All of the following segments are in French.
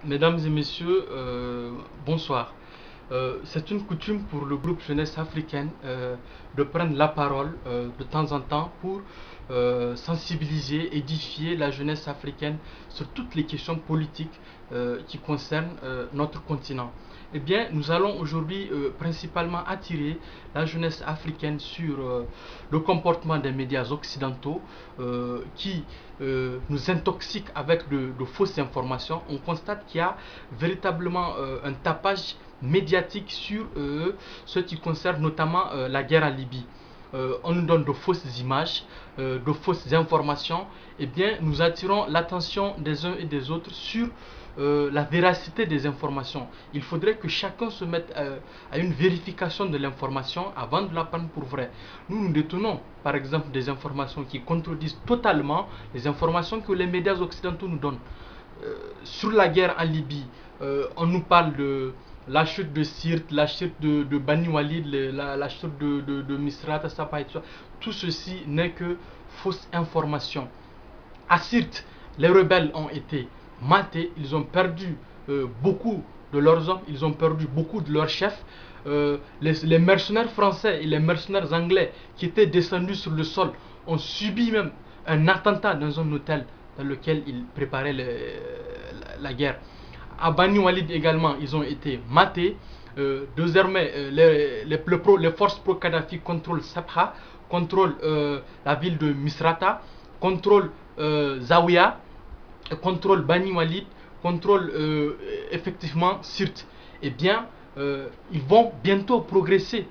Mesdames et messieurs, bonsoir. C'est une coutume pour le groupe Jeunesse africaine de prendre la parole de temps en temps pour sensibiliser, édifier la jeunesse africaine sur toutes les questions politiques qui concernent notre continent. Eh bien, nous allons aujourd'hui principalement attirer la jeunesse africaine sur le comportement des médias occidentaux qui nous intoxiquent avec de fausses informations. On constate qu'il y a véritablement un tapage médiatique sur ce qui concerne notamment la guerre en Libye. On nous donne de fausses images, de fausses informations. Eh bien, nous attirons l'attention des uns et des autres sur la véracité des informations. Il faudrait que chacun se mette à une vérification de l'information avant de la prendre pour vrai. Nous détenons par exemple des informations qui contredisent totalement les informations que les médias occidentaux nous donnent. Sur la guerre en Libye, on nous parle de la chute de Sirte, la chute de Bani Walid, la chute de Misrata, Sapa et tout ça. Tout ceci n'est que fausse information. À Sirte, les rebelles ont été matés, ils ont perdu beaucoup de leurs hommes, ils ont perdu beaucoup de leurs chefs. Les mercenaires français et les mercenaires anglais qui étaient descendus sur le sol ont subi même un attentat dans un hôtel dans lequel ils préparaient la guerre. À Bani Walid également, ils ont été matés. Désormais, les forces pro-Kadhafi contrôlent Sabha, contrôlent la ville de Misrata, contrôlent Zawiya, contrôle Bani Walid, contrôle effectivement Sirte. Eh bien, ils vont bientôt progresser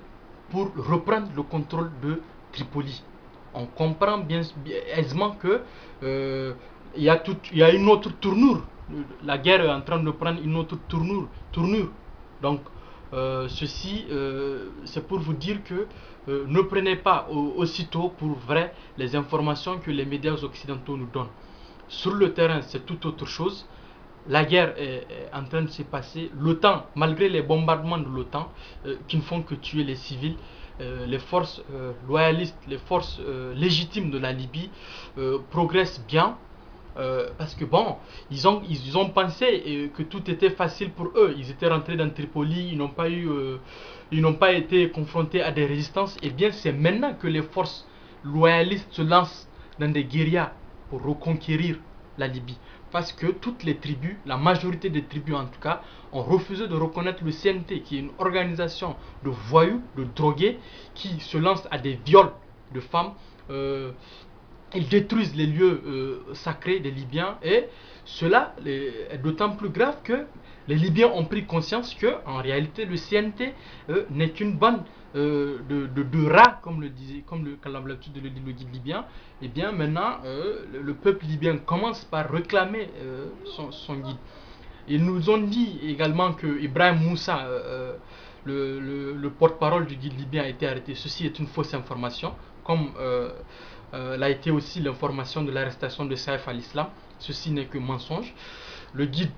pour reprendre le contrôle de Tripoli. On comprend bien aisément que il y a une autre tournure. La guerre est en train de prendre une autre tournure. Donc, ceci, c'est pour vous dire que ne prenez pas aussitôt pour vrai les informations que les médias occidentaux nous donnent. Sur le terrain, c'est tout autre chose. La guerre est en train de se passer. L'OTAN, malgré les bombardements de l'OTAN qui ne font que tuer les civils, les forces loyalistes, les forces légitimes de la Libye progressent bien. Parce que bon, ils ont pensé que tout était facile pour eux. Ils étaient rentrés dans Tripoli, ils n'ont pas été confrontés à des résistances. Et bien, c'est maintenant que les forces loyalistes se lancent dans des guérillas pour reconquérir la Libye. Parce que toutes les tribus, la majorité des tribus en tout cas, ont refusé de reconnaître le CNT, qui est une organisation de voyous, de drogués, qui se lance à des viols de femmes. Ils détruisent les lieux sacrés des Libyens, et cela est d'autant plus grave que les Libyens ont pris conscience que en réalité le CNT n'est qu'une bande de rats, comme l'habitude de le dire le guide libyen. Et bien maintenant le peuple libyen commence par réclamer son guide. Ils nous ont dit également que Ibrahim Moussa, le porte-parole du guide libyen, a été arrêté. Ceci est une fausse information, comme l'a été aussi l'information de l'arrestation de Saif al-Islam. Ceci n'est que mensonge. Le guide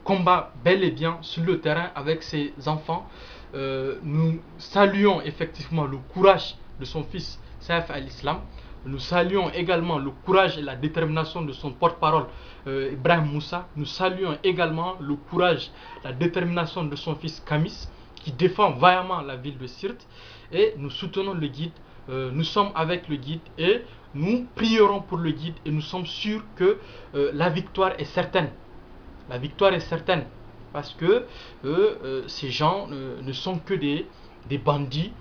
combat bel et bien sur le terrain avec ses enfants. Nous saluons effectivement le courage de son fils Saif al-Islam. Nous saluons également le courage et la détermination de son porte-parole Ibrahim Moussa. Nous saluons également le courage, la détermination de son fils Kamis, qui défend vaillamment la ville de Sirte. Et nous soutenons le guide, nous sommes avec le guide et nous prierons pour le guide, et nous sommes sûrs que la victoire est certaine. La victoire est certaine parce que ces gens ne sont que des bandits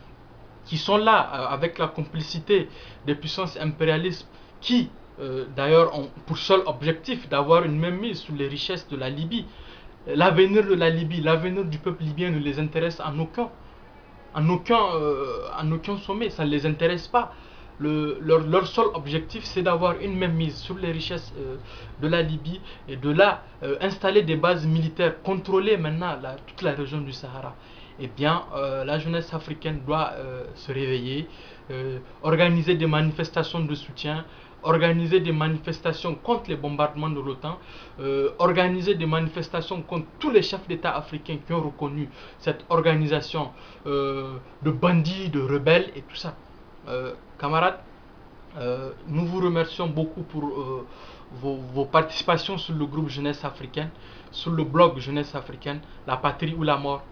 qui sont là avec la complicité des puissances impérialistes qui d'ailleurs ont pour seul objectif d'avoir une mainmise sur les richesses de la Libye. L'avenir de la Libye, l'avenir du peuple libyen ne les intéresse en aucun sommet, ça ne les intéresse pas. Leur seul objectif, c'est d'avoir une mainmise sur les richesses de la Libye, et de là installer des bases militaires, contrôler maintenant toute la région du Sahara. Eh bien, la jeunesse africaine doit se réveiller, organiser des manifestations de soutien, organiser des manifestations contre les bombardements de l'OTAN, organiser des manifestations contre tous les chefs d'État africains qui ont reconnu cette organisation de bandits, de rebelles et tout ça. Camarades, nous vous remercions beaucoup pour vos participations sur le groupe Jeunesse Africaine, sur le blog Jeunesse Africaine, la patrie ou la mort.